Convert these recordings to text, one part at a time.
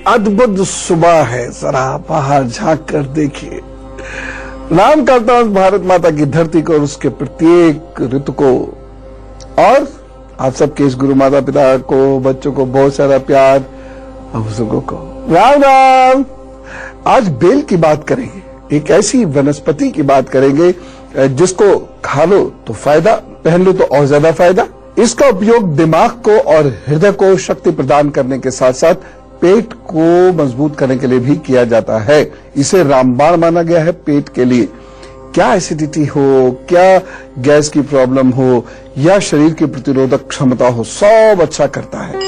अद्भुत सुबह है, जरा बाहर झांक कर देखिए। नाम करता हूं भारत माता की धरती को और उसके प्रत्येक ऋतु को, और आप सबके इस गुरु माता पिता को, बच्चों को बहुत सारा प्यार, और बुजुर्गों को राम राम। आज बेल की बात करेंगे, एक ऐसी वनस्पति की बात करेंगे जिसको खा लो तो फायदा, पहन लो तो और ज्यादा फायदा। इसका उपयोग दिमाग को और हृदय को शक्ति प्रदान करने के साथ साथ पेट को मजबूत करने के लिए भी किया जाता है। इसे रामबाण माना गया है पेट के लिए। क्या एसिडिटी हो, क्या गैस की प्रॉब्लम हो, या शरीर की प्रतिरोधक क्षमता हो, सब अच्छा करता है।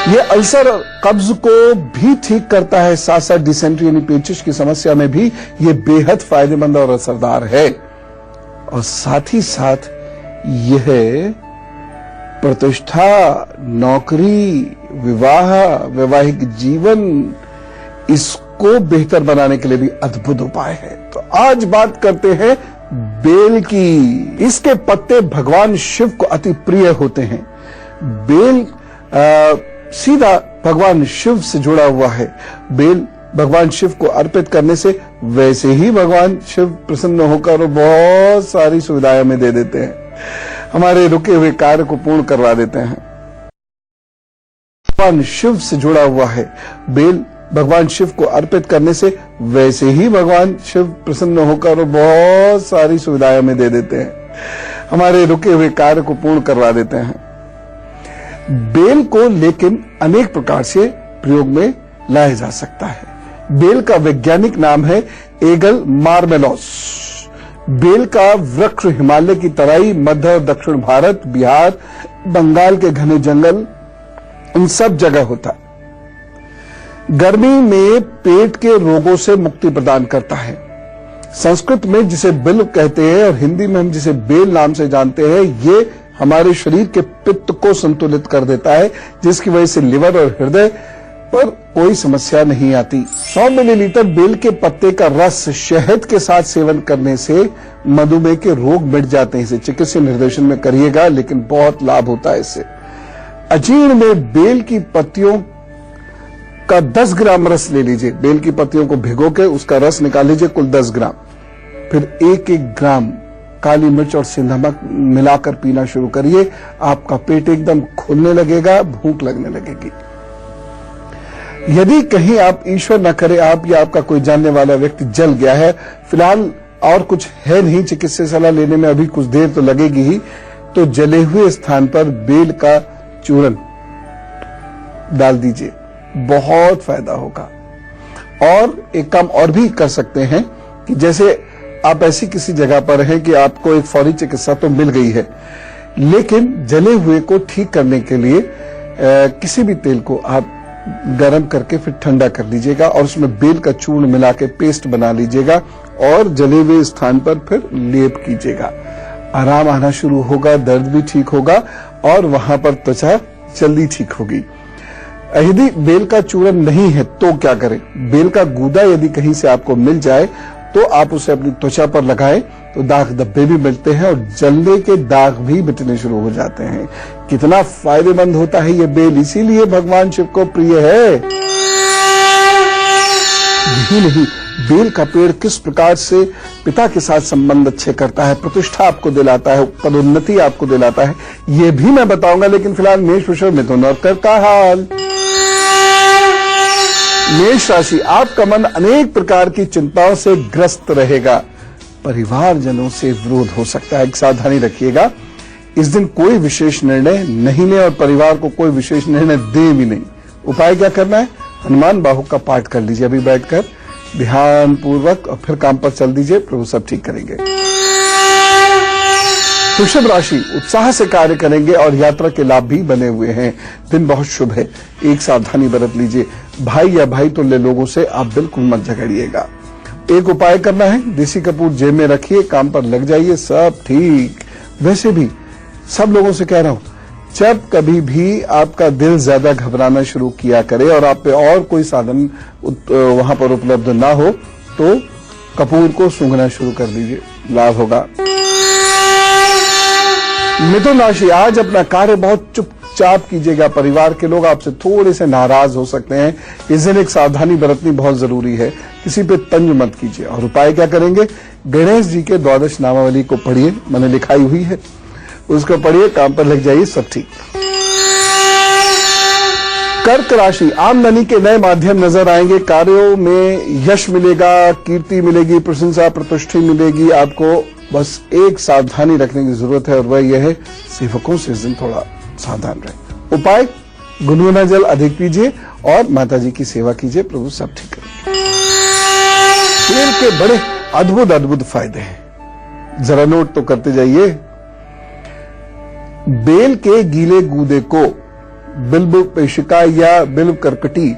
ये अल्सर और कब्ज को भी ठीक करता है, साथ साथ डिसेंट्री यानी पेचिश की समस्या में भी ये बेहद फायदेमंद और असरदार है। और साथ ही साथ यह प्रतिष्ठा, नौकरी, विवाह, वैवाहिक जीवन, इसको बेहतर बनाने के लिए भी अद्भुत उपाय है। तो आज बात करते हैं बेल की। इसके पत्ते भगवान शिव को अति प्रिय होते हैं। बेल सीधा भगवान शिव से जुड़ा हुआ है। बेल भगवान शिव को अर्पित करने से वैसे ही भगवान शिव प्रसन्न होकर बहुत सारी सुविधाएं हमें दे देते हैं, हमारे रुके हुए कार्य को पूर्ण करवा देते हैं। भगवान शिव से जुड़ा हुआ है। बेल भगवान शिव को अर्पित करने से वैसे ही भगवान शिव प्रसन्न होकर बहुत सारी सुविधाएं हमें दे देते हैं, हमारे रुके हुए कार्य को पूर्ण करवा देते हैं। बेल को लेकिन अनेक प्रकार से प्रयोग में लाया जा सकता है। बेल का वैज्ञानिक नाम है एगल मार्मेलोस। बेल का वृक्ष हिमालय की तराई, मध्य और दक्षिण भारत, बिहार, बंगाल के घने जंगल, इन सब जगह होता है। गर्मी में पेट के रोगों से मुक्ति प्रदान करता है। संस्कृत में जिसे बिल्व कहते हैं और हिंदी में हम जिसे बेल नाम से जानते हैं, ये हमारे शरीर के पित्त को संतुलित कर देता है, जिसकी वजह से लिवर और हृदय पर कोई समस्या नहीं आती। 100 मिलीलीटर बेल के पत्ते का रस शहद के साथ सेवन करने से मधुमेह के रोग मिट जाते हैं। इसे चिकित्सीय निर्देशन में करिएगा, लेकिन बहुत लाभ होता है इससे। अजीर्ण में बेल की पत्तियों का 10 ग्राम रस ले लीजिए। बेल की पत्तियों को भिगो के उसका रस निकाल लीजिए, कुल 10 ग्राम। फिर 1-1 ग्राम काली मिर्च और सिंधनक मिलाकर पीना शुरू करिए। आपका पेट एकदम खुलने लगेगा, भूख लगने लगेगी। यदि कहीं आप, ईश्वर न करे, आप या आपका कोई जानने वाला व्यक्ति जल गया है, फिलहाल और कुछ है नहीं, चिकित्सा सलाह लेने में अभी कुछ देर तो लगेगी ही, तो जले हुए स्थान पर बेल का चूर्ण डाल दीजिए, बहुत फायदा होगा। और एक काम और भी कर सकते हैं कि जैसे आप ऐसी किसी जगह पर हैं कि आपको एक फौरी चिकित्सा तो मिल गई है, लेकिन जले हुए को ठीक करने के लिए किसी भी तेल को आप गरम करके फिर ठंडा कर लीजिएगा और उसमें बेल का चूर्ण मिला के पेस्ट बना लीजिएगा और जले हुए स्थान पर फिर लेप कीजिएगा। आराम आना शुरू होगा, दर्द भी ठीक होगा और वहां पर त्वचा जल्दी ठीक होगी। यदि बेल का चूर्ण नहीं है तो क्या करें? बेल का गूदा यदि कहीं से आपको मिल जाए तो आप उसे अपनी त्वचा पर लगाएं तो दाग धब्बे भी मिटते हैं और जलने के दाग भी मिटने शुरू हो जाते हैं। कितना फायदेमंद होता है ये बेल, इसीलिए भगवान शिव को प्रिय है। यही नहीं, बेल का पेड़ किस प्रकार से पिता के साथ संबंध अच्छे करता है, प्रतिष्ठा आपको दिलाता है, पदोन्नति आपको दिलाता है, ये भी मैं बताऊंगा। लेकिन फिलहाल मेष, वृष और मिथुन और कर्क का हाल। मेष राशि, आपका मन अनेक प्रकार की चिंताओं से ग्रस्त रहेगा। परिवारजनों से विरोध हो सकता है, सावधानी रखिएगा। इस दिन कोई विशेष निर्णय नहीं लें और परिवार को कोई विशेष निर्णय दे भी नहीं। उपाय क्या करना है? हनुमान बाहु का पाठ कर लीजिए अभी बैठकर ध्यान पूर्वक, और फिर काम पर चल दीजिए, प्रभु सब ठीक करेंगे। वृषभ राशि, उत्साह से कार्य करेंगे और यात्रा के लाभ भी बने हुए हैं। दिन बहुत शुभ है, एक सावधानी बरत लीजिए। भाई या भाई तुल्य लोगों से आप बिल्कुल मत झगड़िएगा। एक उपाय करना है, देसी कपूर जेब में रखिए, काम पर लग जाइए, सब ठीक। वैसे भी सब लोगों से कह रहा हूं, जब कभी भी आपका दिल ज्यादा घबराना शुरू किया करे और आप पे और कोई साधन वहां पर उपलब्ध ना हो तो कपूर को सूंघना शुरू कर दीजिए, लाभ होगा। मिथुन राशि, आज अपना कार्य बहुत चुपचाप चुपचाप कीजिएगा। परिवार के लोग आपसे थोड़े से नाराज हो सकते हैं। इस दिन एक सावधानी बरतनी बहुत जरूरी है, किसी पे तंज मत कीजिए। और उपाय क्या करेंगे? गणेश जी के 12 नामावली को पढ़िए, मैंने लिखाई हुई है, उसको पढ़िए, काम पर लग जाइए, सब ठीक। कर्क राशि, आमदनी के नए माध्यम नजर आएंगे, कार्यों में यश मिलेगा, कीर्ति मिलेगी, प्रशंसा प्रतिष्ठा मिलेगी। आपको बस एक सावधानी रखने की जरूरत है और वह यह है, सेवकों से इस दिन थोड़ा सावधान रहें। उपाय, गुनगुना जल अधिक पीजिए और माता जी की सेवा कीजिए, प्रभु सब ठीक करेंगे। बेल के बड़े अद्भुत अद्भुत फायदे हैं, जरा नोट तो करते जाइए। बेल के गीले गूदे को बिल्व पेशिका या बिल्व कर्कटी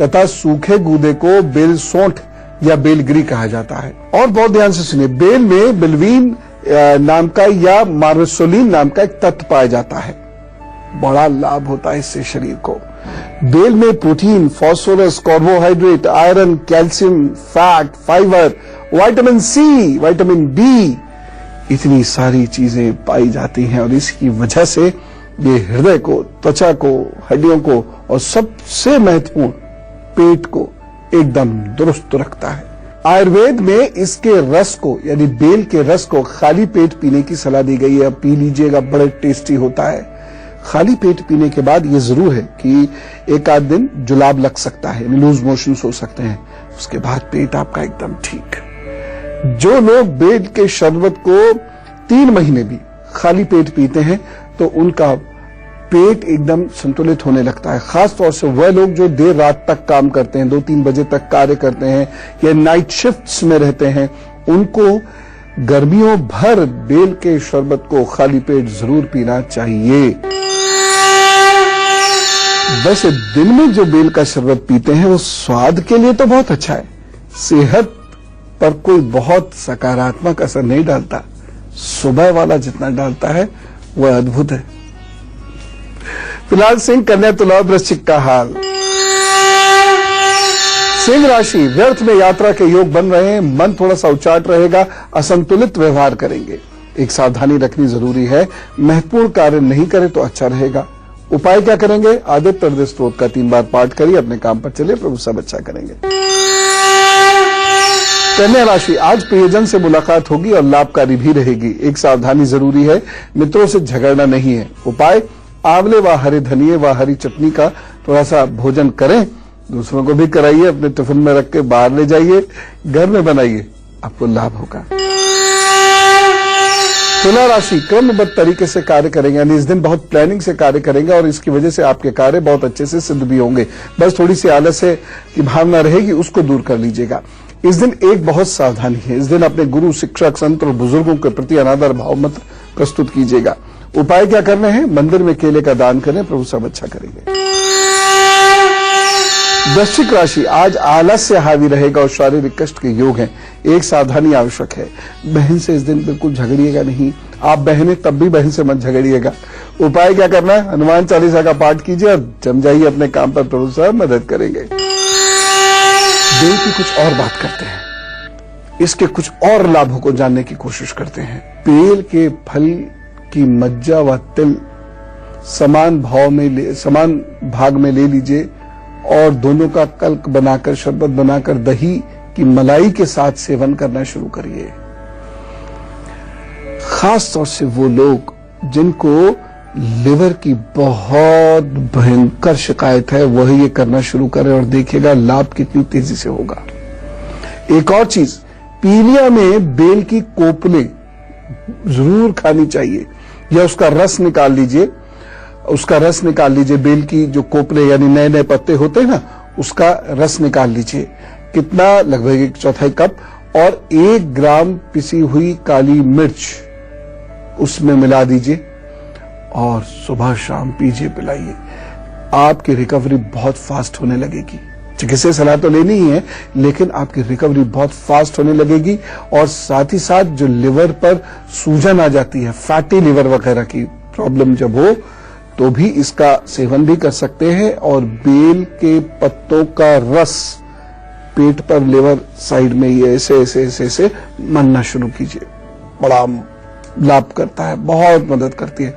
तथा सूखे गूदे को बेल सोंठ या बेलगिरी कहा जाता है। और बहुत ध्यान से सुनिए, बेल में बिल्वीन नाम का या मार्वेसोलिन नाम का एक तत्व पाया जाता है, बड़ा लाभ होता है इससे शरीर को। बेल में protein, phosphorus, carbohydrate, iron, calcium, fat, fibre, vitamin C, vitamin B, इतनी सारी चीजें पाई जाती हैं और इसकी वजह से ये हृदय को, त्वचा को, हड्डियों को और सबसे महत्वपूर्ण पेट को एकदम दुरुस्त रखता है। आयुर्वेद में इसके रस को यानी बेल के रस को खाली पेट पीने की सलाह दी गई है। पी लीजिएगा, बड़े टेस्टी होता है। खाली पेट पीने के बाद ये जरूर है कि एक आध दिन जुलाब लग सकता है, लूज मोशन हो सकते हैं, उसके बाद पेट आपका एकदम ठीक। जो लोग बेल के शरबत को 3 महीने भी खाली पेट पीते हैं तो उनका पेट एकदम संतुलित होने लगता है। खास तौर से वह लोग जो देर रात तक काम करते हैं, 2-3 बजे तक कार्य करते हैं या नाइट शिफ्ट्स में रहते हैं, उनको गर्मियों भर बेल के शरबत को खाली पेट जरूर पीना चाहिए। वैसे दिन में जो बेल का शरबत पीते हैं वो स्वाद के लिए तो बहुत अच्छा है, सेहत पर कोई बहुत सकारात्मक असर नहीं डालता। सुबह वाला जितना डालता है वह अद्भुत है। फिलहाल सिंह, कन्या, तुला, वृश्चिक का हाल। सिंह राशि, व्यर्थ में यात्रा के योग बन रहे हैं, मन थोड़ा सा उचाट रहेगा, असंतुलित व्यवहार करेंगे, एक सावधानी रखनी जरूरी है। महत्वपूर्ण कार्य नहीं करें तो अच्छा रहेगा। उपाय क्या करेंगे? आदित्य हृदय स्तोत्र का 3 बार पाठ करिए, अपने काम पर चलिए, प्रभु सब अच्छा करेंगे। कन्या राशि, आज प्रियजन से मुलाकात होगी और लाभकारी भी रहेगी, एक सावधानी जरूरी है, मित्रों से झगड़ना नहीं है। उपाय, आंवले व हरे धनिये व हरी चटनी का थोड़ा सा भोजन करें, दूसरों को भी कराइए, अपने टिफिन में रख के बाहर ले जाइए, घर में बनाइए, आपको लाभ होगा। तुला राशि, क्रमबद्ध तरीके से कार्य करेंगे, यानी इस दिन बहुत प्लानिंग से कार्य करेंगे और इसकी वजह से आपके कार्य बहुत अच्छे से सिद्ध भी होंगे। बस थोड़ी सी आलस्य की भावना रहेगी, उसको दूर कर लीजिएगा। इस दिन एक बहुत सावधानी है, इस दिन अपने गुरु, शिक्षक, संत और बुजुर्गों के प्रति अनादर भाव मत प्रस्तुत कीजिएगा। उपाय क्या करने हैं? मंदिर में केले का दान करें, प्रभु सब अच्छा करेंगे। वृश्चिक राशि, आज आलस्य हावी रहेगा और शारीरिक कष्ट के योग हैं, एक सावधानी आवश्यक है। बहन से इस दिन बिल्कुल झगड़िएगा नहीं, आप बहनें तब भी बहन से मत झगड़िएगा। उपाय क्या करना है? हनुमान चालीसा का पाठ कीजिए और जम जाइए अपने काम पर, प्रभु सब मदद करेंगे। बेल की कुछ और बात करते हैं, इसके कुछ और लाभों को जानने की कोशिश करते हैं। बेल के फल की मज्जा व तिल समान भाग में ले लीजिए और दोनों का कल्क बनाकर, शरबत बनाकर दही की मलाई के साथ सेवन करना शुरू करिए। खास तौर से वो लोग जिनको लिवर की बहुत भयंकर शिकायत है वह ये करना शुरू करें और देखिएगा लाभ कितनी तेजी से होगा। एक और चीज, पीलिया में बेल की कोपले जरूर खानी चाहिए या उसका रस निकाल लीजिए, बेल की जो कोपले यानी नए नए पत्ते होते हैं ना, उसका रस निकाल लीजिए। कितना? लगभग 1/4 कप, और 1 ग्राम पिसी हुई काली मिर्च उसमें मिला दीजिए और सुबह शाम पीजिए, पिलाइए। आपकी रिकवरी बहुत फास्ट होने लगेगी। चिकित्सीय सलाह तो लेनी ही है, लेकिन आपकी रिकवरी बहुत फास्ट होने लगेगी। और साथ ही साथ जो लिवर पर सूजन आ जाती है, फैटी लिवर वगैरह की प्रॉब्लम जब हो, तो भी इसका सेवन भी कर सकते हैं। और बेल के पत्तों का रस पेट पर, लिवर साइड में ये ऐसे मलना शुरू कीजिए, बड़ा लाभ करता है, बहुत मदद करती है।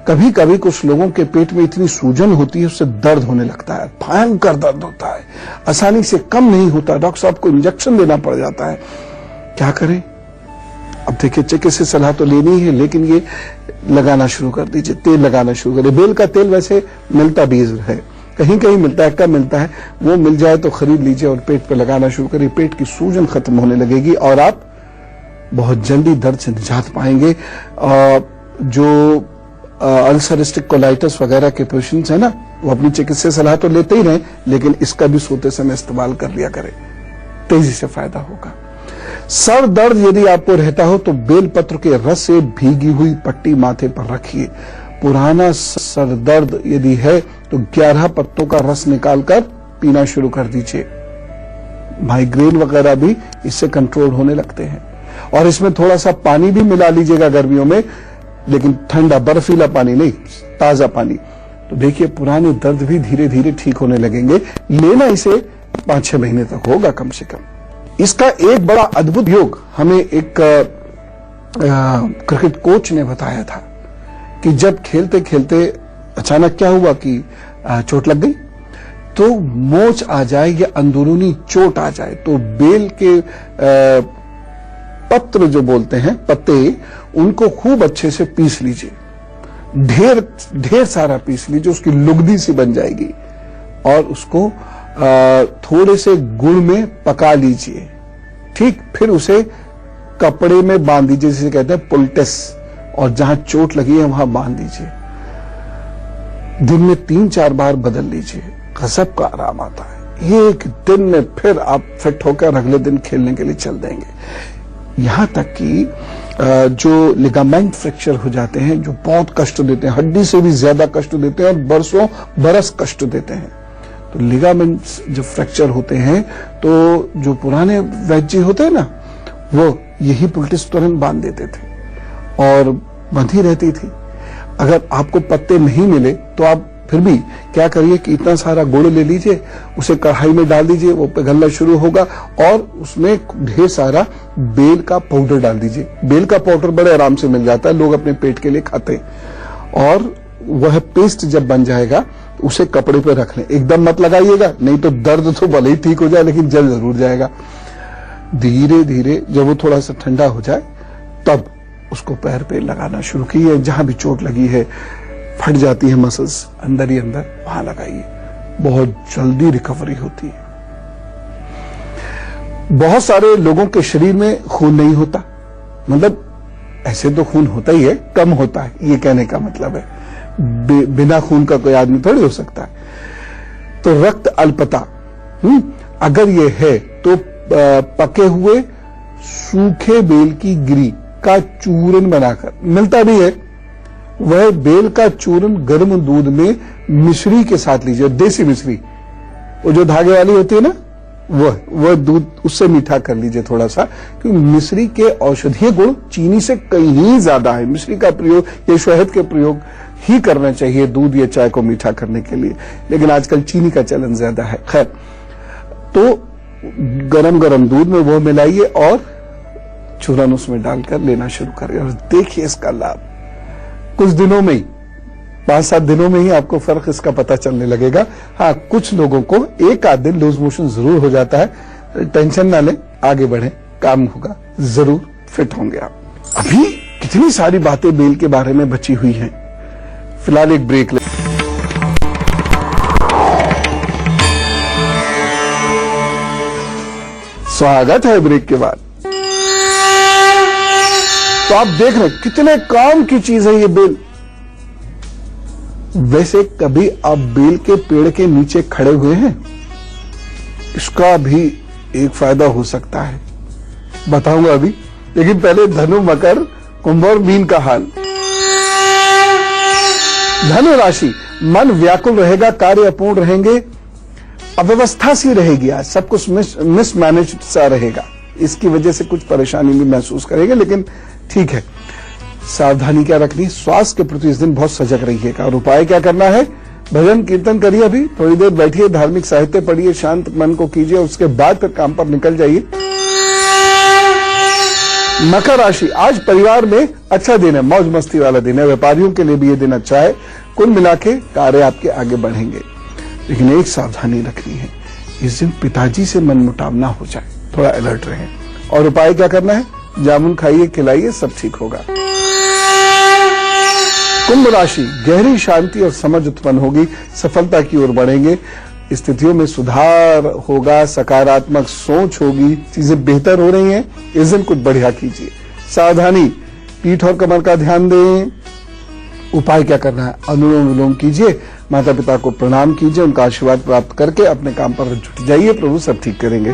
कभी कभी कुछ लोगों के पेट में इतनी सूजन होती है, उससे दर्द होने लगता है, भयंकर दर्द होता है, आसानी से कम नहीं होता, डॉक्टर साहब को इंजेक्शन देना पड़ जाता है। क्या करें? अब देखिए, चिकित्सक सलाह तो लेनी ही है, लेकिन ये लगाना शुरू कर दीजिए, तेल लगाना शुरू करिए। बेल का तेल वैसे मिलता भी है, कहीं कहीं मिलता है, कम मिलता है, वो मिल जाए तो खरीद लीजिए और पेट पे लगाना शुरू करिए। पेट की सूजन खत्म होने लगेगी और आप बहुत जल्दी दर्द से निजात पाएंगे। जो अल्सरिस्टिक कोलाइटिस वगैरह के पेशेंट्स है ना, वो अपनी चिकित्सक सलाह तो लेते ही रहे, लेकिन इसका भी सोते समय इस्तेमाल कर लिया करें, तेजी से फायदा होगा। सर दर्द यदि आपको रहता हो तो बेलपत्र के रस से भीगी हुई पट्टी माथे पर रखिए। पुराना सर दर्द यदि है तो 11 पत्तों का रस निकालकर पीना शुरू कर दीजिए। माइग्रेन वगैरह भी इससे कंट्रोल होने लगते हैं। और इसमें थोड़ा सा पानी भी मिला लीजिएगा गर्मियों में, लेकिन ठंडा बर्फीला पानी नहीं, ताजा पानी। तो देखिए, पुराने दर्द भी धीरे धीरे ठीक होने लगेंगे। लेना इसे 5-6 महीने तक होगा कम से कम। इसका एक बड़ा अद्भुत योग हमें एक क्रिकेट कोच ने बताया था कि जब खेलते खेलते अचानक क्या हुआ कि चोट लग गई, तो मोच आ जाए या अंदरूनी चोट आ जाए तो बेल के पत्र जो बोलते हैं, पत्ते, उनको खूब अच्छे से पीस लीजिए, ढेर सारा पीस लीजिए, उसकी लुगदी सी बन जाएगी और उसको थोड़े से गुड़ में पका लीजिए। ठीक, फिर उसे कपड़े में बांध दीजिए, जिसे कहते हैं पुलटिस, और जहां चोट लगी है वहां बांध दीजिए। दिन में 3-4 बार बदल लीजिए, गजब का आराम आता है। एक दिन में फिर आप फिट होकर अगले दिन खेलने के लिए चल देंगे। यहां तक कि जो लिगामेंट फ्रैक्चर हो जाते हैं, जो बहुत कष्ट देते हैं, हड्डी से भी ज्यादा कष्ट देते हैं और बरसों बरस कष्ट देते हैं, तो लिगामेंट्स जब फ्रैक्चर होते हैं तो जो पुराने वैद्य होते हैं ना, वो यही पुलटिस तुरंत बांध देते थे और बंधी रहती थी। अगर आपको पत्ते नहीं मिले तो आप फिर भी क्या करिए कि इतना सारा गुड़ ले लीजिए, उसे कढ़ाई में डाल दीजिए, वो पिघलना शुरू होगा और उसमें ढेर सारा बेल का पाउडर डाल दीजिए। बेल का पाउडर बड़े आराम से मिल जाता है, लोग अपने पेट के लिए खाते हैं। और वह पेस्ट जब बन जाएगा उसे कपड़े पे रख लें, एकदम मत लगाइएगा, नहीं तो दर्द तो भले ही ठीक हो जाए लेकिन जल जरूर जाएगा। धीरे धीरे जब वो थोड़ा सा ठंडा हो जाए तब उसको पैर पे लगाना शुरू कीजिए। जहां भी चोट लगी है, फट जाती है मसल्स अंदर ही अंदर, वहां लगाइए, बहुत जल्दी रिकवरी होती है। बहुत सारे लोगों के शरीर में खून नहीं होता, मतलब ऐसे तो खून होता ही है, कम होता है, ये कहने का मतलब है। बिना खून का कोई आदमी थोड़ी हो सकता है। तो रक्त अल्पता अगर ये है तो पके हुए सूखे बेल की गिरी का चूरन बनाकर, मिलता भी है, वह बेल का चूरन गर्म दूध में मिश्री के साथ लीजिए, देसी मिश्री, वो जो धागे वाली होती है ना, वह दूध उससे मीठा कर लीजिए थोड़ा सा, क्योंकि मिश्री के औषधीय गुण चीनी से कहीं ज्यादा है। मिश्री का प्रयोग या शहद के प्रयोग ही करना चाहिए दूध या चाय को मीठा करने के लिए, लेकिन आजकल चीनी का चलन ज्यादा है। खैर, तो गरम गरम दूध में वो मिलाइए और चूरन उसमें डालकर लेना शुरू करिए और देखिए इसका लाभ। कुछ दिनों में ही, 5-7 दिनों में ही आपको फर्क इसका पता चलने लगेगा। हाँ, कुछ लोगों को एक आध दिन लूज मोशन जरूर हो जाता है, टेंशन ना लें, आगे बढ़ें, काम होगा, जरूर फिट होंगे आप। अभी कितनी सारी बातें बेल के बारे में बची हुई हैं, फिलहाल एक ब्रेक ले। स्वागत है ब्रेक के बाद। तो आप देख रहे हैं कितने काम की चीज है ये बेल। वैसे कभी आप बेल के पेड़ के नीचे खड़े हुए हैं? इसका भी एक फायदा हो सकता है, बताऊंगा अभी, लेकिन पहले धनु, मकर, कुंभ और मीन का हाल। धनु राशि, मन व्याकुल रहेगा, कार्य अपूर्ण रहेंगे, अव्यवस्था सी रहेगी, आज सब कुछ मिसमैनेज सा रहेगा, इसकी वजह से कुछ परेशानी भी महसूस करेंगे, लेकिन ठीक है। सावधानी क्या रखनी, स्वास्थ्य के प्रति इस दिन बहुत सजग रहिएगा। और उपाय क्या करना है, भजन कीर्तन करिए, अभी थोड़ी देर बैठिए, धार्मिक साहित्य पढ़िए, शांत मन को कीजिए, उसके बाद फिर काम पर निकल जाइए। मकर राशि, आज परिवार में अच्छा दिन है, मौज मस्ती वाला दिन है। व्यापारियों के लिए भी ये दिन अच्छा है। कुल मिला के कार्य आपके आगे बढ़ेंगे, लेकिन एक सावधानी रखनी है, इस दिन पिताजी से मनमुटाव ना हो जाए, थोड़ा अलर्ट रहें। और उपाय क्या करना है, जामुन खाइए, खिलाइए, सब ठीक होगा। कुंभ राशि, गहरी शांति और समझ उत्पन्न होगी, सफलता की ओर बढ़ेंगे, स्थितियों में सुधार होगा, सकारात्मक सोच होगी, चीजें बेहतर हो रही हैं। इस दिन कुछ बढ़िया कीजिए। सावधानी, पीठ और कमर का ध्यान दें। उपाय क्या करना है, अनुलोम विलोम कीजिए, माता पिता को प्रणाम कीजिए, उनका आशीर्वाद प्राप्त करके अपने काम पर जुट जाइए, प्रभु सब ठीक करेंगे।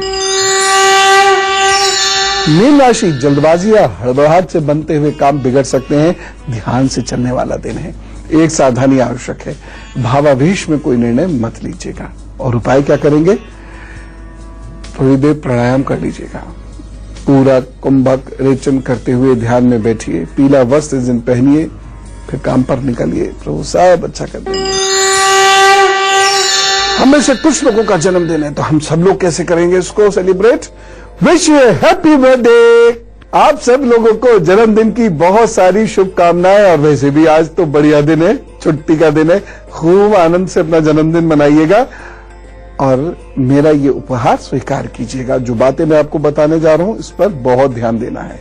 मीन राशि, जल्दबाजी या हड़बड़ाहट से बनते हुए काम बिगड़ सकते हैं, ध्यान से चलने वाला दिन है। एक सावधानी आवश्यक है, भावावेश में कोई निर्णय मत लीजिएगा। और उपाय क्या करेंगे, थोड़ी देर प्राणायाम कर लीजिएगा, पूरा कुंभक रेचन करते हुए ध्यान में बैठिए, पीला वस्त्र इस दिन पहनिए, फिर काम पर निकलिए, प्रभु सब अच्छा कर देंगे। हमें से कुछ लोगों का जन्मदिन है, तो हम सब लोग कैसे करेंगे इसको celebrate. Wish you happy birthday. आप सब लोगों को जन्मदिन की बहुत सारी शुभकामनाएं। और वैसे भी आज तो बढ़िया दिन है, छुट्टी का दिन है, खूब आनंद से अपना जन्मदिन मनाइएगा और मेरा ये उपहार स्वीकार कीजिएगा। जो बातें मैं आपको बताने जा रहा हूं, इस पर बहुत ध्यान देना है।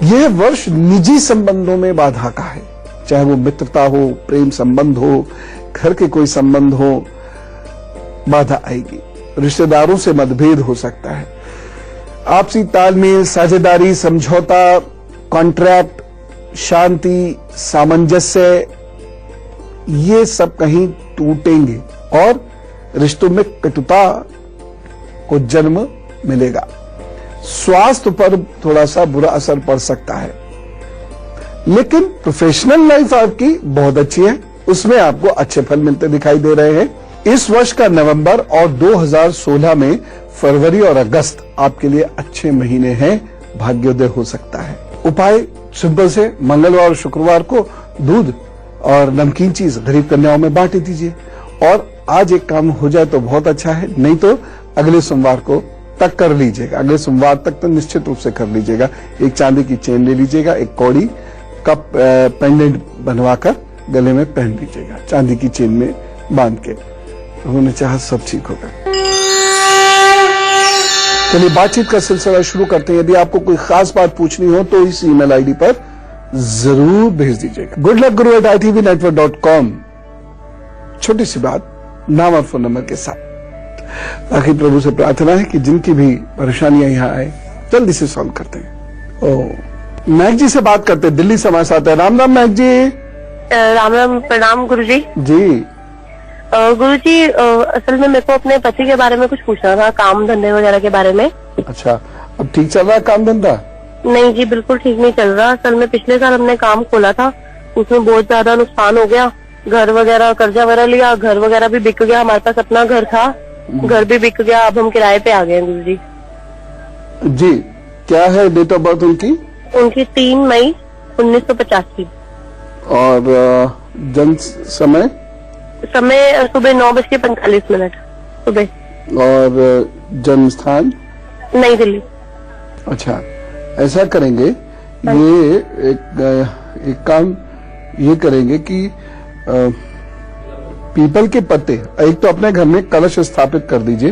यह वर्ष निजी संबंधों में बाधा का है, चाहे वो मित्रता हो, प्रेम संबंध हो, घर के कोई संबंध हो, बाधा आएगी। रिश्तेदारों से मतभेद हो सकता है, आपसी तालमेल, साझेदारी, समझौता, कॉन्ट्रैक्ट, शांति, सामंजस्य, ये सब कहीं टूटेंगे और रिश्तों में कटुता को जन्म मिलेगा। स्वास्थ्य पर थोड़ा सा बुरा असर पड़ सकता है, लेकिन प्रोफेशनल लाइफ आपकी बहुत अच्छी है, उसमें आपको अच्छे फल मिलते दिखाई दे रहे हैं। इस वर्ष का नवंबर और 2016 में फरवरी और अगस्त आपके लिए अच्छे महीने हैं, भाग्योदय हो सकता है। उपाय सिंपल से, मंगलवार और शुक्रवार को दूध और नमकीन चीज गरीब कन्याओं में बांट दीजिए। और आज एक काम हो जाए तो बहुत अच्छा है, नहीं तो अगले सोमवार को तक कर लीजिएगा, अगले सोमवार तक तो निश्चित रूप से कर लीजिएगा। एक चांदी की चेन ले लीजिएगा, एक कौड़ी कप पेंडेंट बनवाकर गले में पहन लीजिएगा, चांदी की चेन में बांध के। उन्होंने चाहा सब ठीक होगा। चलिए बातचीत का सिलसिला शुरू करते हैं। यदि आपको कोई खास बात पूछनी हो तो इस ईमेल आईडी पर जरूर भेज दीजिएगा, goodluckguru@itv-network.com। छोटी सी बात, नाम और फोन नंबर के साथ। बाकी प्रभु से प्रार्थना है कि जिनकी भी परेशानियां यहाँ आए जल्दी से सॉल्व करते हैं। मैक जी से बात करते हैं, दिल्ली से हमारे साथ है। राम राम मैक जी। राम राम, प्रणाम गुरुजी। जी गुरुजी, असल में मेरे को अपने पति के बारे में कुछ पूछना था, काम धंधे वगैरह के बारे में। अच्छा, अब ठीक चल रहा है काम धंधा? नहीं जी, बिल्कुल ठीक नहीं चल रहा। असल में पिछले साल हमने काम खोला था, उसमें बहुत ज्यादा नुकसान हो गया, घर वगैरह कर्जा वगैरह लिया, घर वगैरह भी बिक गया, हमारे पास अपना घर था, घर भी बिक गया, अब हम किराए पे आ गए हैं गुरुजी। जी, क्या है डेट ऑफ बर्थ उनकी? उनकी 3 मई 1985। और जन्म समय? समय सुबह 9:45 सुबह। और जन्म स्थान? नई दिल्ली। अच्छा, ऐसा करेंगे, ये एक काम ये करेंगे कि पीपल के पत्ते, एक तो अपने घर में कलश स्थापित कर दीजिए।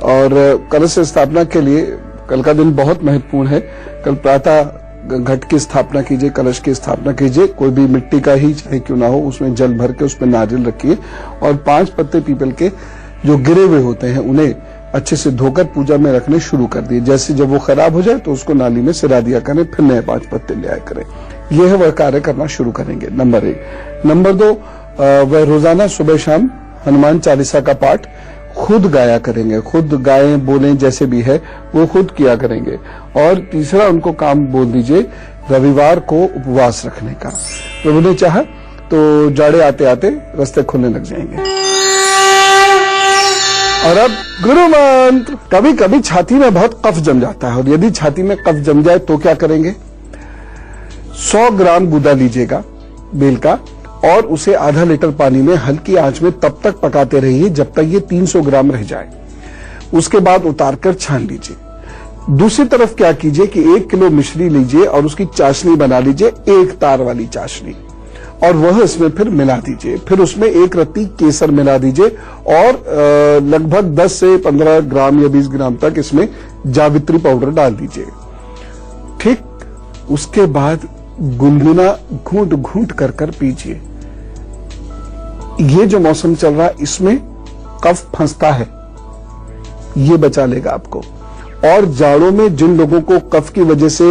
और कलश स्थापना के लिए कल का दिन बहुत महत्वपूर्ण है। कल प्रातः घट की स्थापना कीजिए, कलश की स्थापना कीजिए, कोई भी मिट्टी का ही चाहे क्यों ना हो, उसमें जल भर के उसमें नारियल रखिए और 5 पत्ते पीपल के जो गिरे हुए होते हैं उन्हें अच्छे से धोकर पूजा में रखने शुरू कर दिए। जैसे जब वो खराब हो जाए तो उसको नाली में सिरा दिया करें, फिर नए 5 पत्ते ले आया करें। यह वह कार्य करना शुरू करेंगे, नंबर 1। नंबर 2, वह रोजाना सुबह शाम हनुमान चालीसा का पाठ खुद गाया करेंगे, खुद गाएं बोलें जैसे भी है वो खुद किया करेंगे। और तीसरा उनको काम बोल दीजिए रविवार को उपवास रखने का। प्रभु ने चाहा तो जाड़े आते आते रास्ते खुलने लग जाएंगे। और अब गुरु मंत्र। कभी कभी छाती में बहुत कफ जम जाता है, और यदि छाती में कफ जम जाए तो क्या करेंगे? 100 ग्राम गूदा लीजिएगा बेल का, और उसे आधा लीटर पानी में हल्की आंच में तब तक पकाते रहिए जब तक ये 300 ग्राम रह जाए। उसके बाद उतारकर छान लीजिए। दूसरी तरफ क्या कीजिए कि 1 किलो मिश्री लीजिए और उसकी चाशनी बना लीजिए, 1 तार वाली चाशनी, और वह इसमें फिर मिला दीजिए। फिर उसमें 1 रत्ती केसर मिला दीजिए और लगभग 10 से 15 ग्राम या 20 ग्राम तक इसमें जावित्री पाउडर डाल दीजिए। ठीक, उसके बाद गुनगुना घूंट घूंट कर पीजिए। ये जो मौसम चल रहा है इसमें कफ फंसता है, ये बचा लेगा आपको। और जाड़ों में जिन लोगों को कफ की वजह से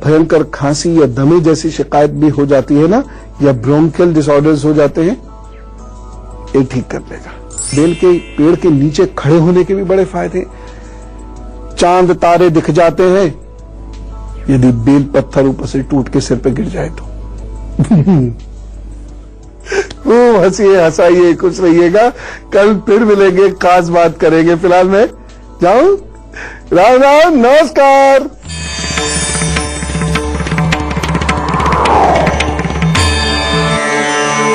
भयंकर खांसी या दमे जैसी शिकायत भी हो जाती है ना, या ब्रोंकियल डिसऑर्डर्स हो जाते हैं, ये ठीक कर लेगा। बेल के पेड़ के नीचे खड़े होने के भी बड़े फायदे। चांद तारे दिख जाते हैं यदि बेल पत्थर ऊपर से टूट के सिर पे गिर जाए तो। खूब हंसिए, हंसाइए, खुश रहिएगा। कल फिर मिलेंगे, खास बात करेंगे। फिलहाल मैं जाऊं, राम राम, नमस्कार।